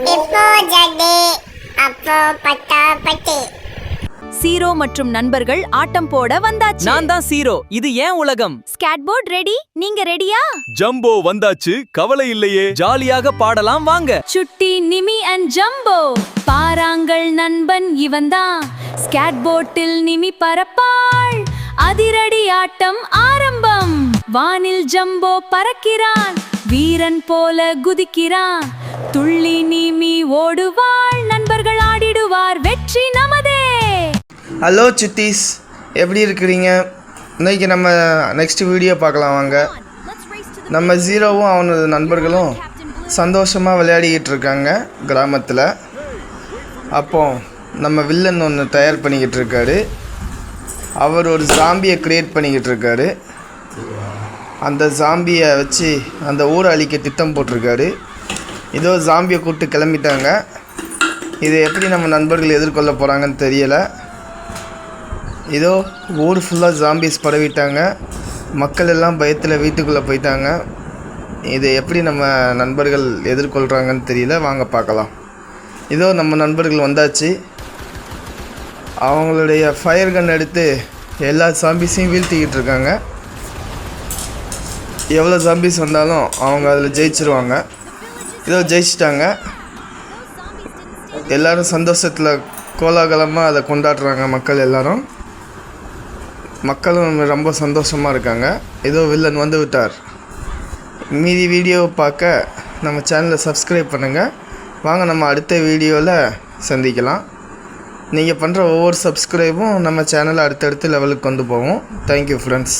இப்போ ஜடே அப்போ பட்டாபட்டி. சீரோ மற்றும் நண்பர்கள் ஆட்டம் போட வந்தாச்சு. நான் தான் சீரோ, இது ஏன் உலகம். ஸ்கேட்போர்ட் ரெடி, நீங்க ரெடியா? ஜம்போ வந்தாச்சு, கவலை இல்லையே. ஜாலியாக பாடலாம் வாங்க. சுட்டி நிமி அண்ட் ஜம்போ, பாராங்கள் நண்பன் இவன்தான். ஸ்கேட்போர்டில் நிமி பறப்பாள், அதிரடி ஆட்டம் ஆரம்பம். வானில் ஜம்போ பறக்கிறான், வீரன் போல குதிக்கிறான். துள்ளி நிமி ஓடுவாள், நண்பர்கள் ஆடிடுவார், வெற்றி நமதே. ஹலோ சுத்தீஸ், எப்படி இருக்கிறீங்க? இன்றைக்கி நம்ம நெக்ஸ்ட் வீடியோ பார்க்கலாம் வாங்க. நம்ம ஜீரோவும் அவனோட நண்பர்களும் சந்தோஷமாக விளையாடிக்கிட்டு இருக்காங்க கிராமத்தில். அப்போ நம்ம வில்லன் ஒன்று தயார் பண்ணிக்கிட்டு இருக்காரு. அவர் ஒரு ஜாம்பியை க்ரியேட் பண்ணிக்கிட்டு இருக்காரு. அந்த ஜாம்பியை வச்சு அந்த ஊரை அழிக்க திட்டம் போட்டிருக்காரு. இதோ ஜாம்பியை கூப்பிட்டு கிளம்பிட்டாங்க. இதை எப்படி நம்ம நண்பர்கள் எதிர்கொள்ள போகிறாங்கன்னு தெரியலை. இதோ ஊர் ஃபுல்லாக ஜாம்பிஸ் பரவிட்டாங்க. மக்கள் எல்லாம் பயத்தில் வீட்டுக்குள்ளே போயிட்டாங்க. இதை எப்படி நம்ம நண்பர்கள் எதிர்கொள்கிறாங்கன்னு தெரியல, வாங்க பார்க்கலாம். இதோ நம்ம நண்பர்கள் வந்தாச்சு. அவங்களுடைய ஃபயர் கன் எடுத்து எல்லா ஜாம்பிஸையும் வீழ்த்திக்கிட்டு இருக்காங்க. எவ்வளோ ஜாம்பிஸ் வந்தாலும் அவங்க அதில் ஜெயிச்சிருவாங்க. இதோ ஜெயிச்சிட்டாங்க. எல்லோரும் சந்தோஷத்தில் கோலாகலமாக அதை கொண்டாடுறாங்க மக்கள் எல்லோரும். மக்களும் ரொம்ப சந்தோஷமாக இருக்காங்க. ஏதோ வில்லன் வந்து விட்டார். மீதி வீடியோவை பார்க்க நம்ம சேனலை சப்ஸ்கிரைப் பண்ணுங்கள். வாங்க நம்ம அடுத்த வீடியோவில் சந்திக்கலாம். நீங்கள் பண்ணுற ஒவ்வொரு சப்ஸ்கிரைபும் நம்ம சேனலை அடுத்தடுத்த லெவலுக்கு கொண்டு போவோம். Thank you friends.